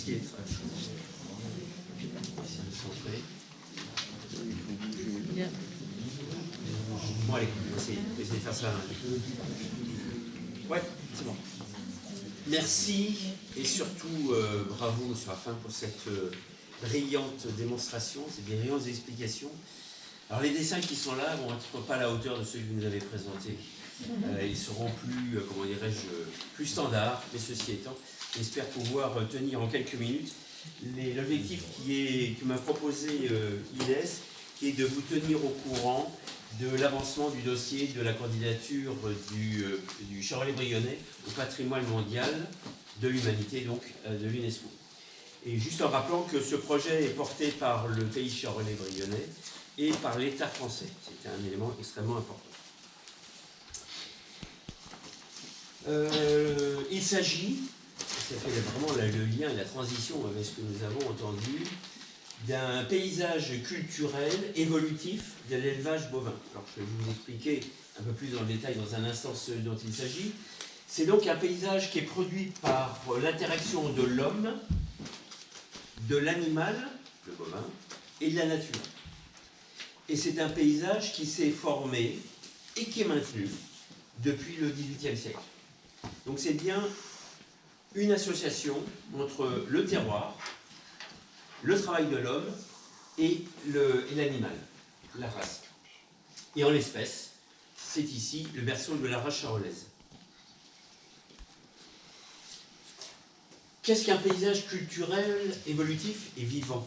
Merci d'être Bien. Bon, allez, on va essayer de faire ça. Ouais, c'est bon. Merci et surtout bravo sur la fin pour cette brillante démonstration, ces brillantes explications. Alors les dessins qui sont là vont être pas à la hauteur de ceux que vous nous avez présentés. Ils seront plus, comment dirais-je, plus standards, mais ceci étant, j'espère pouvoir tenir en quelques minutes l'objectif que m'a proposé IDES, qui est de vous tenir au courant de l'avancement du dossier de la candidature du Charolais-Brionnais au patrimoine mondial de l'humanité, donc de l'UNESCO. Et juste en rappelant que ce projet est porté par le pays Charolais-Brionnais et par l'État français. C'est un élément extrêmement important. Il s'agit, ça fait vraiment le lien et la transition avec ce que nous avons entendu, d'un paysage culturel évolutif de l'élevage bovin. Alors je vais vous expliquer un peu plus dans le détail dans un instant ce dont il s'agit. C'est donc un paysage qui est produit par l'interaction de l'homme, de l'animal, le bovin, et de la nature. Et c'est un paysage qui s'est formé et qui est maintenu depuis le XVIIIe siècle. Donc c'est bien une association entre le terroir, le travail de l'homme et l'animal, la race. Et en l'espèce, c'est ici le berceau de la race charolaise. Qu'est-ce qu'un paysage culturel, évolutif et vivant?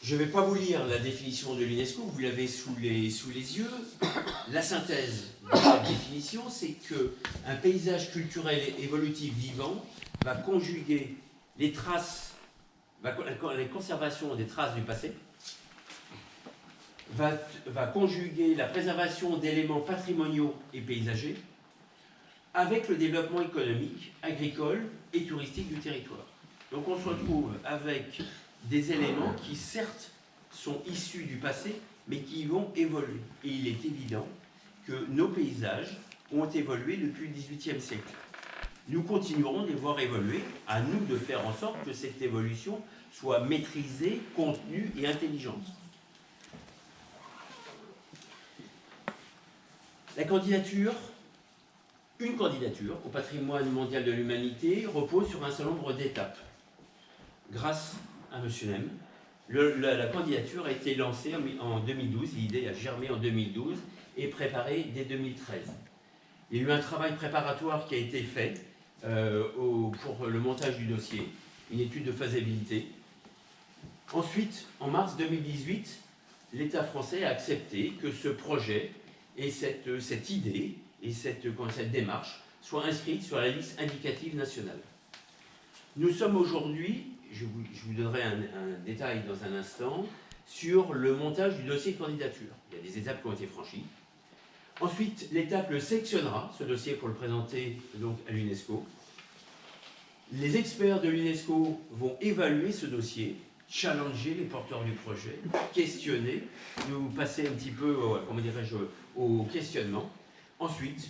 Je ne vais pas vous lire la définition de l'UNESCO, vous l'avez sous les yeux. La synthèse de cette définition, c'est qu'un paysage culturel et évolutif vivant va conjuguer les traces, la conservation des traces du passé, va conjuguer la préservation d'éléments patrimoniaux et paysagers avec le développement économique, agricole et touristique du territoire. Donc on se retrouve avec des éléments qui certes sont issus du passé, mais qui vont évoluer. Et il est évident que nos paysages ont évolué depuis le XVIIIe siècle. Nous continuerons de les voir évoluer, à nous de faire en sorte que cette évolution soit maîtrisée, contenue et intelligente. Une candidature au patrimoine mondial de l'humanité repose sur un certain nombre d'étapes. Grâce à M. Nem, la candidature a été lancée en 2012, l'idée a germé en 2012 et préparée dès 2013. Il y a eu un travail préparatoire qui a été fait pour le montage du dossier, une étude de faisabilité. Ensuite, en mars 2018, l'État français a accepté que ce projet et cette idée et cette démarche soient inscrites sur la liste indicative nationale. Nous sommes aujourd'hui, je vous donnerai un détail dans un instant, sur le montage du dossier de candidature. Il y a des étapes qui ont été franchies. Ensuite, l'État le sélectionnera, ce dossier, pour le présenter donc, à l'UNESCO. Les experts de l'UNESCO vont évaluer ce dossier, challenger les porteurs du projet, questionner, nous passer un petit peu, comment dirais-je, au questionnement. Ensuite,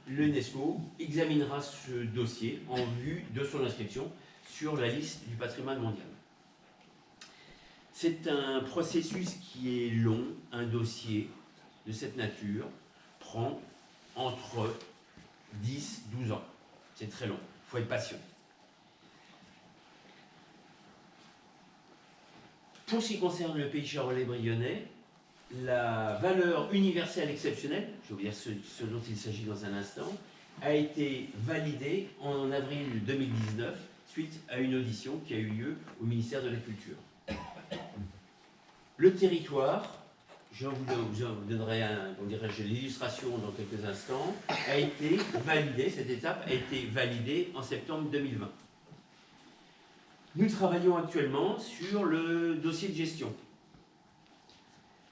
l'UNESCO examinera ce dossier en vue de son inscription sur la liste du patrimoine mondial. C'est un processus qui est long, un dossier de cette nature prend entre 10-12 ans. C'est très long, il faut être patient. Pour ce qui concerne le pays charolais-brionnais, la valeur universelle exceptionnelle, je vais vous dire ce dont il s'agit dans un instant, a été validée en avril 2019 suite à une audition qui a eu lieu au ministère de la Culture. Le territoire, je vous donnerai l'illustration dans quelques instants, a été validé, cette étape a été validée en septembre 2020. Nous travaillons actuellement sur le dossier de gestion.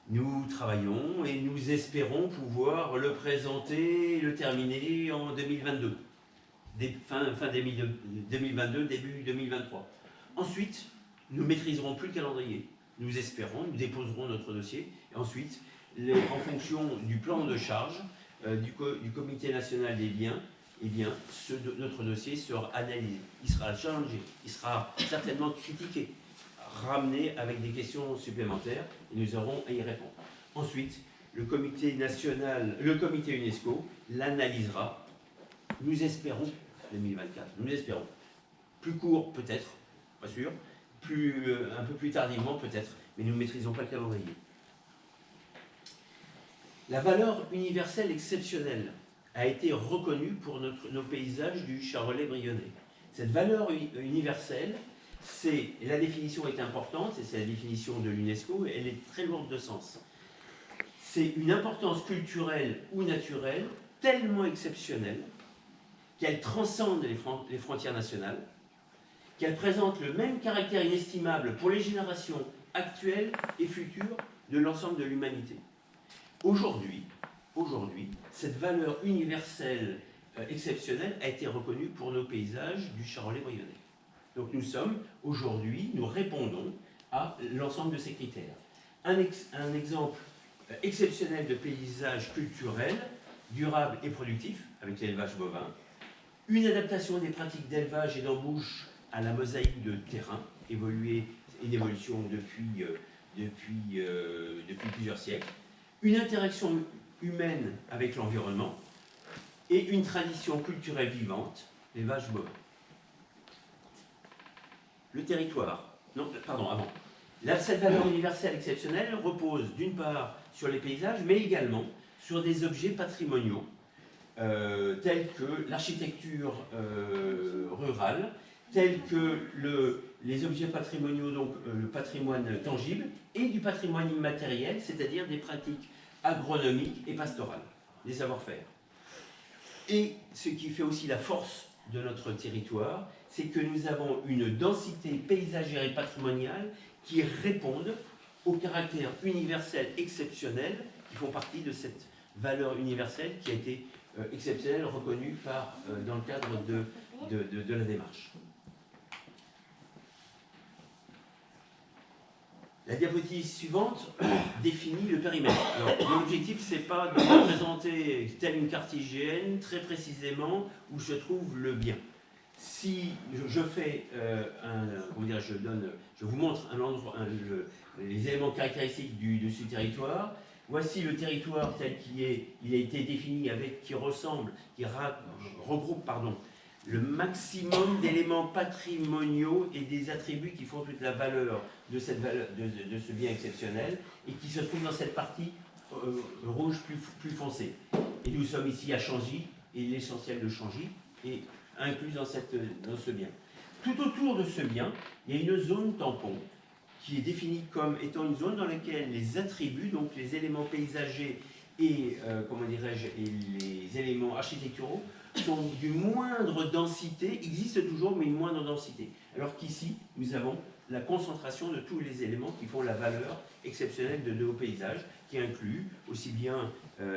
Nous travaillons et nous espérons pouvoir le présenter, le terminer en 2022. Fin 2022, début 2023. Ensuite, nous ne maîtriserons plus le calendrier. Nous espérons, nous déposerons notre dossier. Et ensuite, en fonction du plan de charge du Comité national des biens, eh bien, notre dossier sera analysé, il sera challengé, il sera certainement critiqué, ramené avec des questions supplémentaires, et nous aurons à y répondre. Ensuite, le comité UNESCO l'analysera, nous espérons, 2024, nous espérons. Plus court peut-être, pas sûr, un peu plus tardivement peut-être, mais nous ne maîtrisons pas le calendrier. La valeur universelle exceptionnelle a été reconnue pour nos paysages du Charolais brionnais. Cette valeur universelle, la définition est importante, et c'est la définition de l'UNESCO, elle est très lourde de sens. C'est une importance culturelle ou naturelle tellement exceptionnelle qu'elle transcende les frontières nationales, qu'elle présente le même caractère inestimable pour les générations actuelles et futures de l'ensemble de l'humanité. Aujourd'hui, cette valeur universelle exceptionnelle a été reconnue pour nos paysages du Charolais brionnais. Donc nous répondons à l'ensemble de ces critères. Un exemple exceptionnel de paysage culturel, durable et productif, avec l'élevage bovin. Une adaptation des pratiques d'élevage et d'embouche à la mosaïque de terrain, une évolution depuis plusieurs siècles. Une interaction humaine avec l'environnement et une tradition culturelle vivante, l'élevage bovin. Le territoire. Non, pardon, avant. Cette valeur universelle exceptionnelle repose d'une part sur les paysages, mais également sur des objets patrimoniaux, tels que l'architecture rurale, tels que les objets patrimoniaux, donc le patrimoine tangible, et du patrimoine immatériel, c'est-à-dire des pratiques agronomiques et pastorales, des savoir-faire. Et ce qui fait aussi la force de notre territoire, c'est que nous avons une densité paysagère et patrimoniale qui répondent au caractère universel exceptionnel qui font partie de cette valeur universelle qui a été exceptionnelle, reconnue dans le cadre de la démarche. La diapositive suivante définit le périmètre. L'objectif, ce n'est pas de représenter telle une carte IGN très précisément où se trouve le bien. Si je fais je vous montre les éléments caractéristiques de ce territoire. Voici le territoire tel qu'il est. Il a été défini qui regroupe le maximum d'éléments patrimoniaux et des attributs qui font toute la valeur de ce bien exceptionnel et qui se trouve dans cette partie rouge plus foncée. Et nous sommes ici à Changy, et l'essentiel de Changy est inclus dans ce bien. Tout autour de ce bien, il y a une zone tampon qui est définie comme étant une zone dans laquelle les attributs, donc les éléments paysagers et les éléments architecturaux sont d'une moindre densité, existent toujours, mais une moindre densité. Alors qu'ici, nous avons la concentration de tous les éléments qui font la valeur exceptionnelle de nos paysages, qui inclut aussi bien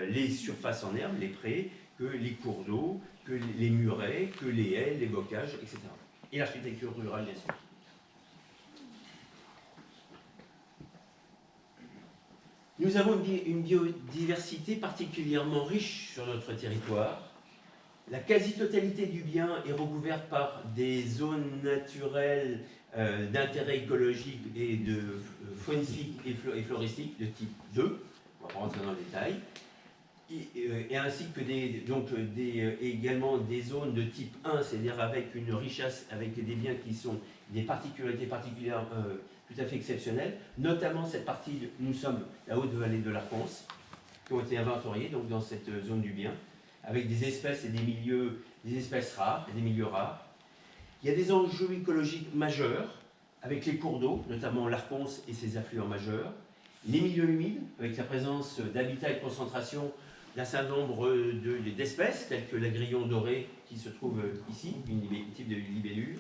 les surfaces en herbe, les prés, que les cours d'eau, que les murets, que les haies, les bocages, etc. Et l'architecture rurale, bien sûr. Nous avons une biodiversité particulièrement riche sur notre territoire. La quasi-totalité du bien est recouverte par des zones naturelles d'intérêt écologique et de faunistique et floristique de type 2. On va pas rentrer dans le détail. Et ainsi que également des zones de type 1, c'est-à-dire avec une richesse, avec des biens qui sont des particularités particulières tout à fait exceptionnelles, notamment cette partie, nous sommes la haute vallée de l'Arconce, qui ont été inventoriés donc, dans cette zone du bien, avec des espèces et des espèces rares et des milieux rares. Il y a des enjeux écologiques majeurs, avec les cours d'eau, notamment l'Arconce et ses affluents majeurs, les milieux humides, avec la présence d'habitats et de concentration d'un certain nombre d'espèces, telles que l'agrillon doré qui se trouve ici, un type de libellule,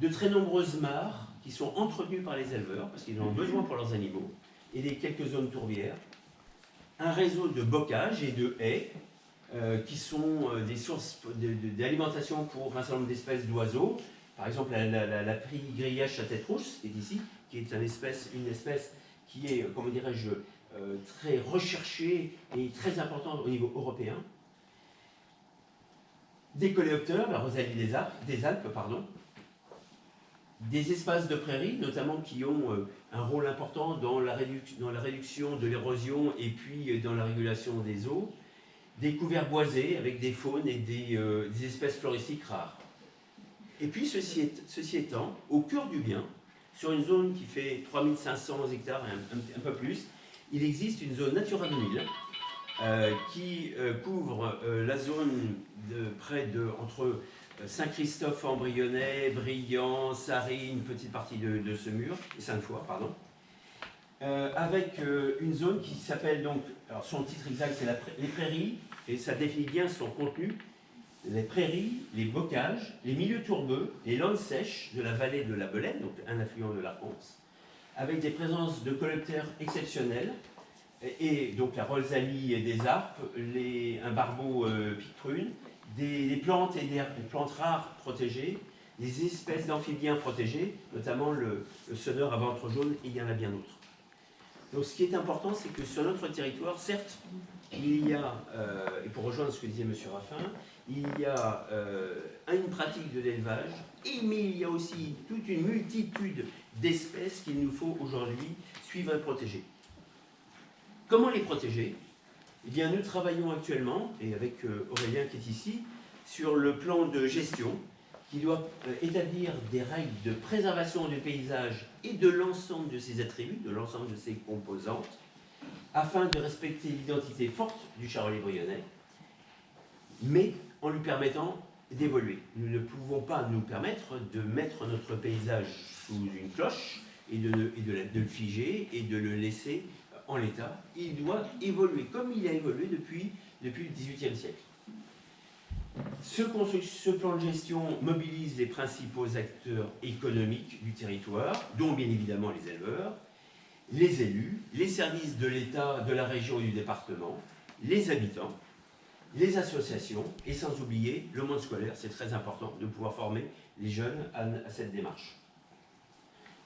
de très nombreuses mares qui sont entretenues par les éleveurs, parce qu'ils en ont besoin pour leurs animaux, et quelques zones tourbières, un réseau de bocages et de haies, qui sont des sources d'alimentation pour un certain nombre d'espèces d'oiseaux, par exemple la grillage à tête rousse, qui est ici, qui est une espèce qui est, comment dirais-je, très recherchée et très importante au niveau européen. des coléoptères, la Rosalie des Alpes, pardon, des espaces de prairies, notamment qui ont un rôle important dans la réduction de l'érosion et puis dans la régulation des eaux, des couverts boisés avec des faunes et des espèces floristiques rares. Et puis, ceci étant, au cœur du bien, sur une zone qui fait 3500 hectares, un peu plus, il existe une zone Natura 2000 qui couvre la zone entre Saint-Christophe-en-Brionnais, Briand, Sarry, une petite partie de Semur, et Sainte-Foy, pardon, avec une zone qui s'appelle donc, alors son titre exact c'est les prairies, et ça définit bien son contenu, les prairies, les bocages, les milieux tourbeux, les landes sèches de la vallée de la Belaine, donc un affluent de l'Arconce, avec des présences de coléoptères exceptionnelles, et donc la Rosalie des Alpes, un barbeau pique-prune, des plantes et des plantes rares protégées, des espèces d'amphibiens protégés, notamment le sonneur à ventre jaune, et il y en a bien d'autres. Donc ce qui est important, c'est que sur notre territoire, certes, il y a, et pour rejoindre ce que disait M. Raffin, il y a une pratique de l'élevage, mais il y a aussi toute une multitude d'espèces qu'il nous faut aujourd'hui suivre et protéger. Comment les protéger? Eh bien, nous travaillons actuellement, et avec Aurélien qui est ici, sur le plan de gestion qui doit établir des règles de préservation du paysage et de l'ensemble de ses attributs, de l'ensemble de ses composantes, afin de respecter l'identité forte du Charolais-Brionnais, mais en lui permettant d'évoluer. Nous ne pouvons pas nous permettre de mettre notre paysage sous une cloche et de le figer et de le laisser en l'état. Il doit évoluer comme il a évolué depuis le XVIIIe siècle. Ce plan de gestion mobilise les principaux acteurs économiques du territoire, dont bien évidemment les éleveurs, les élus, les services de l'État, de la région et du département, les habitants, les associations, et sans oublier le monde scolaire. C'est très important de pouvoir former les jeunes à cette démarche.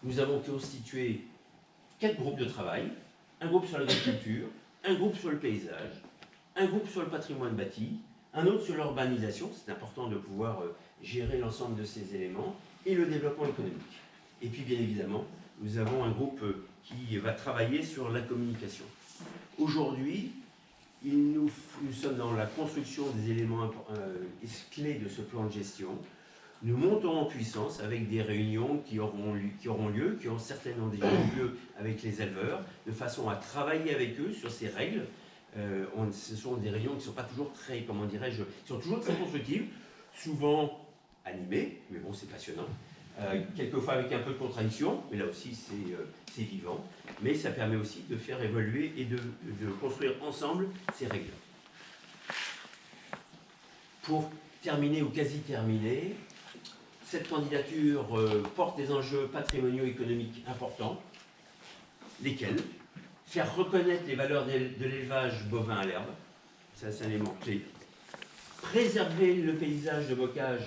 Nous avons constitué 4 groupes de travail, un groupe sur l'agriculture, un groupe sur le paysage, un groupe sur le patrimoine bâti, un autre sur l'urbanisation, c'est important de pouvoir gérer l'ensemble de ces éléments, et le développement économique. Et puis bien évidemment, nous avons un groupe qui va travailler sur la communication. Aujourd'hui, nous sommes dans la construction des éléments clés de ce plan de gestion. Nous montons en puissance avec des réunions qui auront lieu, qui ont certainement déjà eu lieu avec les éleveurs, de façon à travailler avec eux sur ces règles. Ce sont des réunions qui ne sont pas toujours très, comment dirais-je, qui sont toujours très constructives, souvent animées, mais bon, c'est passionnant. Quelquefois avec un peu de contradiction, mais là aussi c'est vivant, mais ça permet aussi de faire évoluer et de construire ensemble ces règles. Pour terminer ou quasi terminer, cette candidature porte des enjeux patrimoniaux économiques importants, lesquels faire reconnaître les valeurs de l'élevage bovin à l'herbe, ça c'est un élément clé, préserver le paysage de bocage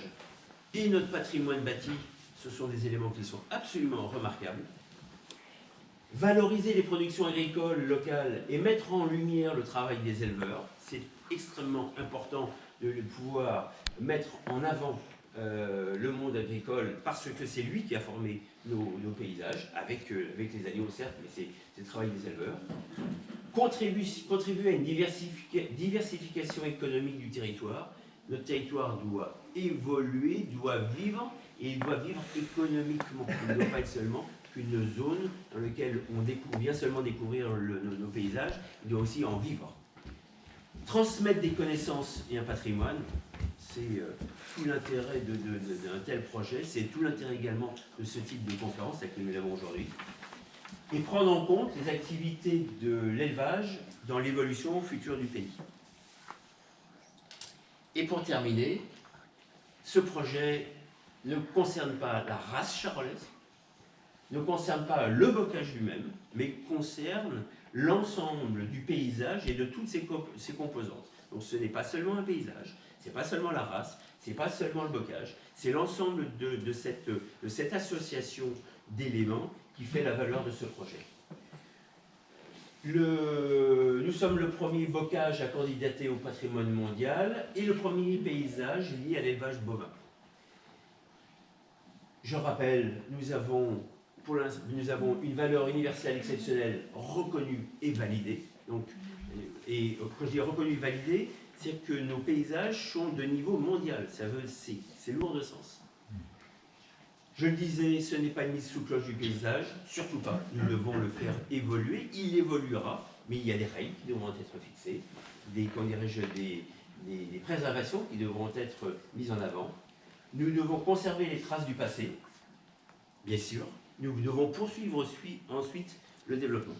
et notre patrimoine bâti. Ce sont des éléments qui sont absolument remarquables. Valoriser les productions agricoles locales et mettre en lumière le travail des éleveurs. C'est extrêmement important de pouvoir mettre en avant le monde agricole parce que c'est lui qui a formé nos paysages, avec les animaux certes, mais c'est le travail des éleveurs. Contribuer à une diversification économique du territoire. Notre territoire doit évoluer, doit vivre, et il doit vivre économiquement. Il ne doit pas être seulement qu'une zone dans laquelle on vient seulement découvrir nos paysages, il doit aussi en vivre. Transmettre des connaissances et un patrimoine, c'est tout l'intérêt d'un tel projet, c'est tout l'intérêt également de ce type de conférence que nous avons aujourd'hui. Et prendre en compte les activités de l'élevage dans l'évolution future du pays. Et pour terminer, ce projet ne concerne pas la race charolaise, ne concerne pas le bocage lui-même, mais concerne l'ensemble du paysage et de toutes ses composantes. Donc ce n'est pas seulement un paysage, ce n'est pas seulement la race, ce n'est pas seulement le bocage, c'est l'ensemble de cette association d'éléments qui fait la valeur de ce projet. Nous sommes le premier bocage à candidater au patrimoine mondial et le premier paysage lié à l'élevage bovin. Je rappelle, nous avons une valeur universelle exceptionnelle reconnue et validée. Donc, et quand je dis reconnue et validée, c'est que nos paysages sont de niveau mondial. C'est lourd de sens. Je le disais, ce n'est pas une mise sous cloche du paysage, surtout pas. Nous devons le faire évoluer. Il évoluera, mais il y a des règles qui devront être fixées, des préservations qui devront être mises en avant. Nous devons conserver les traces du passé, bien sûr. Nous devons poursuivre ensuite le développement.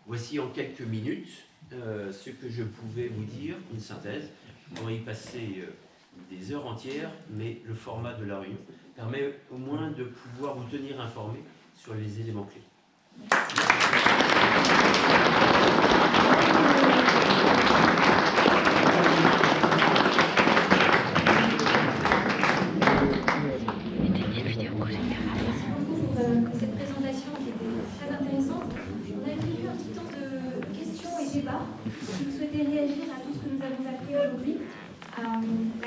Voici en quelques minutes ce que je pouvais vous dire, une synthèse. On pourrait y passer des heures entières, mais le format de la réunion permet au moins de pouvoir vous tenir informé sur les éléments clés. Pour cette présentation qui était très intéressante. On a prévu un petit temps de questions et débats. Si vous souhaitez réagir à tout ce que nous avons appris aujourd'hui, à la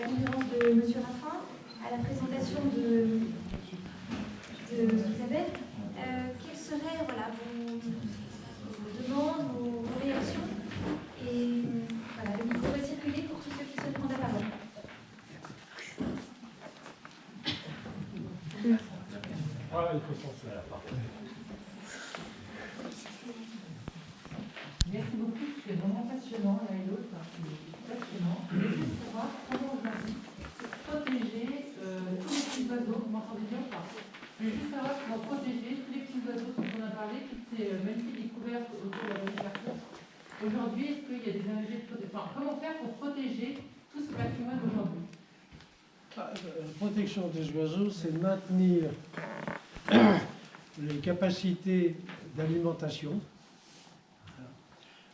conférence de M. Raffin, à la présentation d'Isabelle, quelles seraient vos demandes, vos réactions? Et voilà, le micro va circuler pour tous ceux qui souhaitent prendre la parole. Ah, il faut s'en faire. Merci beaucoup, c'est vraiment passionnant l'un et l'autre, c'est passionnant. Je voulais savoir comment aujourd'hui protéger tous les petits oiseaux, vous m'entendez bien ou pas? Je voulais juste savoir comment protéger tous les petits oiseaux dont on a parlé, toutes ces magnifiques découvertes autour de la vallée de Carpos. Aujourd'hui, est-ce qu'il y a des enjeux de protection? Enfin, comment faire pour protéger tout ce patrimoine aujourd'hui? La protection des oiseaux, c'est maintenir les capacités d'alimentation,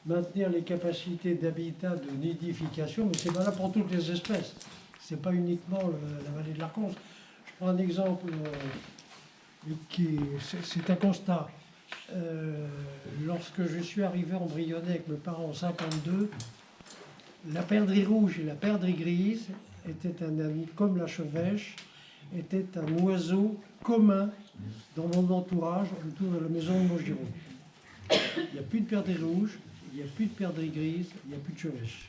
maintenir les capacités d'habitat, de nidification, mais c'est valable pour toutes les espèces. Ce n'est pas uniquement la vallée de l'Arconce. Je prends un exemple, c'est un constat. Lorsque je suis arrivé en Brionnais avec mes parents en 52, la perdrix rouge et la perdrix grise étaient un ami, comme la chevêche, était un oiseau commun dans mon entourage autour de la maison de Maugiron. Il n'y a plus de perdrix rouge, il n'y a plus de perdrix grise, il n'y a plus de chevêche.